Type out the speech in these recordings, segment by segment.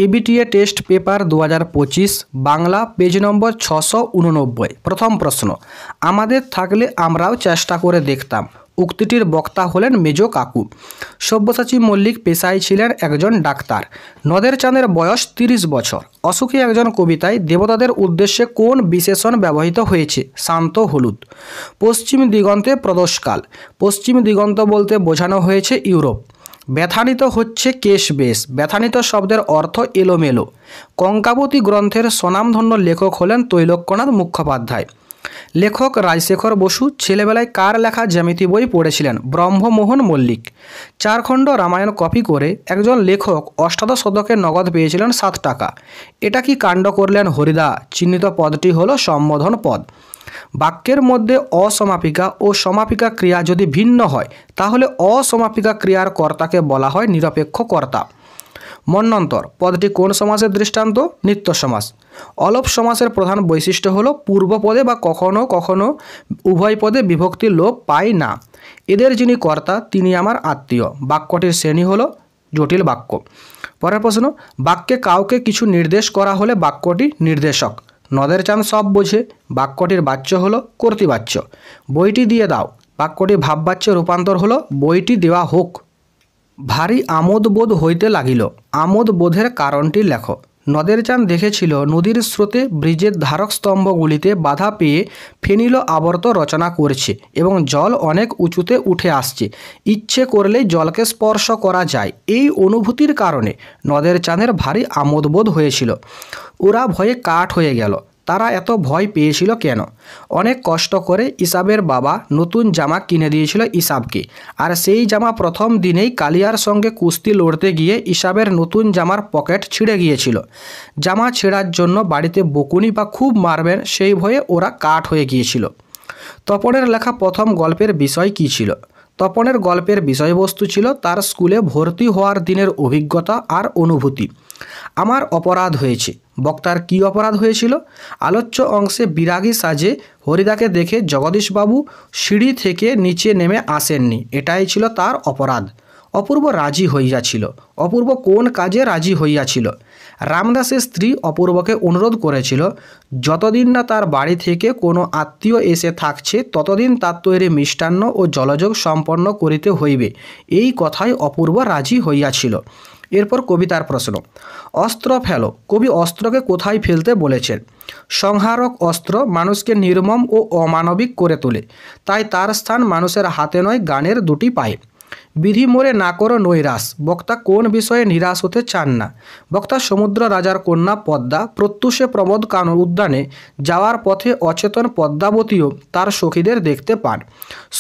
ABTA test paper 2025 Bangla page নম্বর 689। প্রথম প্রশ্ন, আমাদের থাকলে আমরাও চেষ্টা করে দেখতাম। উক্তিটির বক্তা হলেন মেজো কাকু। সব্যসাচী মল্লিক পেশায় ছিলেন একজন ডাক্তার। নদের চাঁদের বয়স 30 বছর। অসুখী একজন কবিতায় দেবতাদের উদ্দেশ্যে কোন বিশেষণ ব্যবহৃত হয়েছে? শান্ত হলুদ। পশ্চিম দিগন্তে প্রদোষকাল। পশ্চিম দিগন্ত বলতে বোঝানো হয়েছে ইউরোপ। ব্যথানিত হচ্ছে কেশ বেশ। ব্যথানিত শব্দের অর্থ এলোমেলো। কঙ্কাবতী গ্রন্থের স্বনামধন্য লেখক হলেন তৈলক্যনাথ মুখোপাধ্যায়। লেখক রাজশেখর বসু ছেলেবেলায় কার লেখা জ্যামিতি বই পড়েছিলেন? ব্রহ্মমোহন মল্লিক। 4 খণ্ড রামায়ণ কপি করে একজন লেখক অষ্টাদশ শতকে নগদ পেয়েছিলেন 7 টাকা। এটা কি কাণ্ড করলেন হরিদা? চিহ্নিত পদটি হলো সম্বোধন পদ। বাক্যের মধ্যে অসমাপিকা ও সমাপিকা ক্রিয়া যদি ভিন্ন হয় তাহলে অসমাপিকা ক্রিয়ার কর্তাকে বলা হয় নিরপেক্ষ কর্তা। মন্বন্তর পদটি কোন সমাসের দৃষ্টান্ত? নিত্য সমাস। অলপ সমাসের প্রধান বৈশিষ্ট্য হলো পূর্বপদে বা কখনো কখনো উভয় পদে বিভক্তির লোপ পায় না। এদের যিনি কর্তা তিনি আমার আত্মীয়। বাক্যটির শ্রেণী হলো জটিল বাক্য। পরের প্রশ্ন, বাক্যে কাউকে কিছু নির্দেশ করা হলে বাক্যটি নির্দেশক। নদের চাঁদ সব বোঝে। বাক্যটির বাচ্য হলো কর্তৃবাচ্য। বইটি দিয়ে দাও। বাক্যটি ভাববাচ্যে রূপান্তর হলো বইটি দেওয়া হোক। ভারী আমোদ বোধ হইতে লাগিল। আমোদ বোধের কারণটি লেখো। নদের চাঁদ দেখেছিল নদীর স্রোতে ব্রিজের ধারক স্তম্ভগুলিতে বাধা পেয়ে ফেনিল আবর্ত রচনা করছে এবং জল অনেক উঁচুতে উঠে আসছে। ইচ্ছে করলেই জলকে স্পর্শ করা যায়। এই অনুভূতির কারণে নদের চাঁদের ভারী আমোদ বোধ হয়েছিল। ওরা ভয়ে কাঠ হয়ে গেল। তারা এত ভয় পেয়েছিল কেন? অনেক কষ্ট করে ইসাবের বাবা নতুন জামা কিনে দিয়েছিল ইসাবকে, আর সেই জামা প্রথম দিনেই কালিয়ার সঙ্গে কুস্তি লড়তে গিয়ে ইসাবের নতুন জামার পকেট ছিঁড়ে গিয়েছিল। জামা ছেঁড়ার জন্য বাড়িতে বকুনি বা খুব মারবেন সেই ভয়ে ওরা কাঠ হয়ে গিয়েছিল। তপনের লেখা প্রথম গল্পের বিষয় কী ছিল? তপনের গল্পের বিষয়বস্তু ছিল তার স্কুলে ভর্তি হওয়ার দিনের অভিজ্ঞতা আর অনুভূতি। আমার অপরাধ হয়েছে। বক্তার কী অপরাধ হয়েছিল? আলোচ্য অংশে বিরাগী সাজে হরিদাকে দেখে জগদীশবাবু সিঁড়ি থেকে নিচে নেমে আসেননি, এটাই ছিল তার অপরাধ। অপূর্ব রাজি হইয়াছিল। অপূর্ব কোন কাজে রাজি হইয়াছিল? রামদাসের স্ত্রী অপূর্বকে অনুরোধ করেছিল যতদিন না তার বাড়ি থেকে কোনো আত্মীয় এসে থাকছে ততদিন তার তৈরি মিষ্টান্ন ও জলযোগ সম্পন্ন করিতে হইবে। এই কথায় অপূর্ব রাজি হইয়াছিল। এরপর কবিতার প্রশ্ন। অস্ত্র ফেলো। কবি অস্ত্রকে কোথায় ফেলতে বলেছেন? সংহারক অস্ত্র মানুষকে নির্মম ও অমানবিক করে তোলে, তাই তার স্থান মানুষের হাতে নয় গানের দুটি পায়ে। বিধি মোরে না করো নৈরাশ। বক্তা কোন বিষয়ে নিরাশ হতে চান না? বক্তা সমুদ্র রাজার কন্যা পদ্মা প্রত্যুষে প্রমোদ কানন উদ্যানে যাওয়ার পথে অচেতন পদ্মাবতীও তার সখীদের দেখতে পান।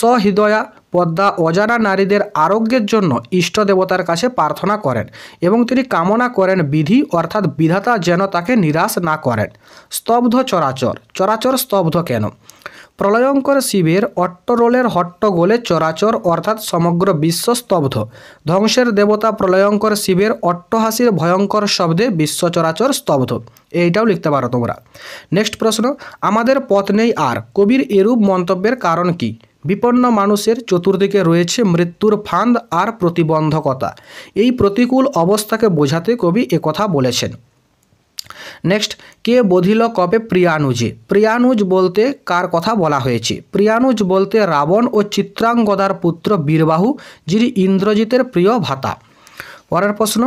সহৃদয়া পদ্মা অজানা নারীদের আরোগ্যের জন্য ইষ্ট দেবতার কাছে প্রার্থনা করেন এবং তিনি কামনা করেন বিধি অর্থাৎ বিধাতা যেন তাকে নিরাশ না করেন। স্তব্ধ চরাচর। চরাচর স্তব্ধ কেন? প্রলয়ঙ্কর শিবের অট্টরোলের হট্টগোলে চরাচর অর্থাৎ সমগ্র বিশ্ব স্তব্ধ। ধ্বংসের দেবতা প্রলয়ঙ্কর শিবের অট্টহাসির ভয়ঙ্কর শব্দে বিশ্ব চরাচর স্তব্ধ। এইটাও লিখতে পারো তোমরা। নেক্সট প্রশ্ন, আমাদের পথ নেই আর। কবির এরূপ মন্তব্যের কারণ কি? বিপন্ন মানুষের চতুর্দিকে রয়েছে মৃত্যুর ফাঁদ আর প্রতিবন্ধকতা। এই প্রতিকূল অবস্থাকে বোঝাতে কবি একথা বলেছেন। নেক্সট, কে বধিল কবে প্রিয়ানুজে। প্রিয়ানুজ বলতে কার কথা বলা হয়েছে? প্রিয়ানুজ বলতে রাবণ ও চিত্রাঙ্গদার পুত্র বীরবাহু, যিনি ইন্দ্রজিতের প্রিয় ভ্রাতা। পরের প্রশ্ন,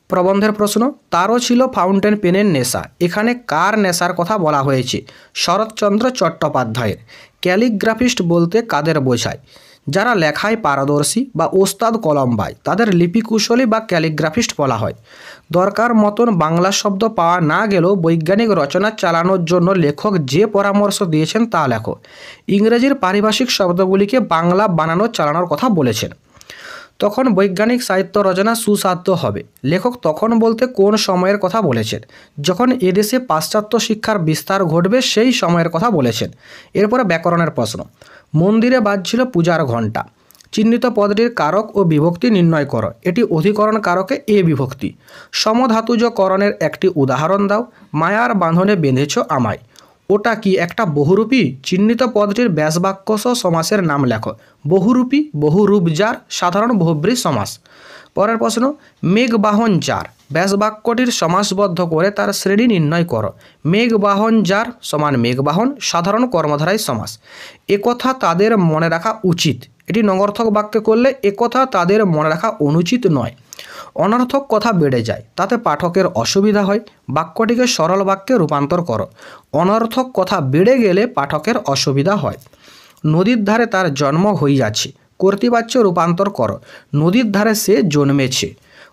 প্রবন্ধের প্রশ্ন। তারও ছিল ফাউন্টেন পেনের নেশা। এখানে কার নেশার কথা বলা হয়েছে? শরৎচন্দ্র চট্টোপাধ্যায়ের। ক্যালিগ্রাফিস্ট বলতে কাদের বোঝায়? যারা লেখায় পারদর্শী বা ওস্তাদ কলম্বায় তাদের লিপিকুশলী বা ক্যালিগ্রাফিস্ট বলা হয়। দরকার মতন বাংলা শব্দ পাওয়া না গেলেও বৈজ্ঞানিক রচনা চালানোর জন্য লেখক যে পরামর্শ দিয়েছেন তা লেখো। ইংরেজির পারিভাষিক শব্দগুলিকে বাংলা বানানো চালানোর কথা বলেছেন। তখন বৈজ্ঞানিক সাহিত্য রচনা সুসাধ্য হবে। লেখক তখন বলতে কোন সময়ের কথা বলেছেন? যখন এদেশে পাশ্চাত্য শিক্ষার বিস্তার ঘটবে সেই সময়ের কথা বলেছেন। এরপরে ব্যাকরণের প্রশ্ন। মন্দিরে বাজছিল পূজার ঘণ্টা। চিহ্নিত পদটির কারক ও বিভক্তি নির্ণয় করো। এটি অধিকরণ কারকে এ বিভক্তি। সমধাতুজ করণের একটি উদাহরণ দাও। মায়ার বাঁধনে বেঁধেছ আমায়। ওটা কি একটা বহুরূপী? চিহ্নিত পদটির ব্যাসবাক্য সহ সমাসের নাম লেখো। বহুরূপী, বহুরূপ যার, সাধারণ বহুব্রী সমাস। পরের প্রশ্ন, মেঘবাহন যার ব্যাস বাক্যটির সমাসবদ্ধ করে তার শ্রেণী নির্ণয় করো। মেঘবাহন যার সমান মেঘবাহন সাধারণ কর্মধারায় সমাস। একথা তাদের মনে রাখা উচিত, এটি নগর্থক বাক্যে করলে একথা তাদের মনে রাখা অনুচিত নয়। অনর্থক কথা বেড়ে যায়, তাতে পাঠকের অসুবিধা হয়। বাক্যটিকে সরল বাক্যে রূপান্তর করো। অনর্থক কথা বেড়ে গেলে পাঠকের অসুবিধা হয়। নদীর ধারে তার জন্ম হইয়াছে, কর্তৃবাচ্য রূপান্তর করো। নদীর ধারে সে জন্মেছে।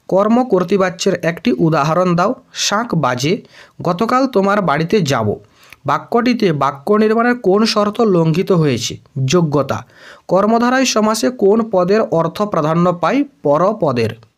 কর্ম কর্তৃবাচ্যের একটি উদাহরণ দাও। শাঁখ বাজে, গতকাল তোমার বাড়িতে যাব। বাক্যটিতে বাক্য নির্মাণের কোন শর্ত লঙ্ঘিত হয়েছে? যোগ্যতা। কর্মধারায় সমাসে কোন পদের অর্থ প্রাধান্য পায়? পরপদের।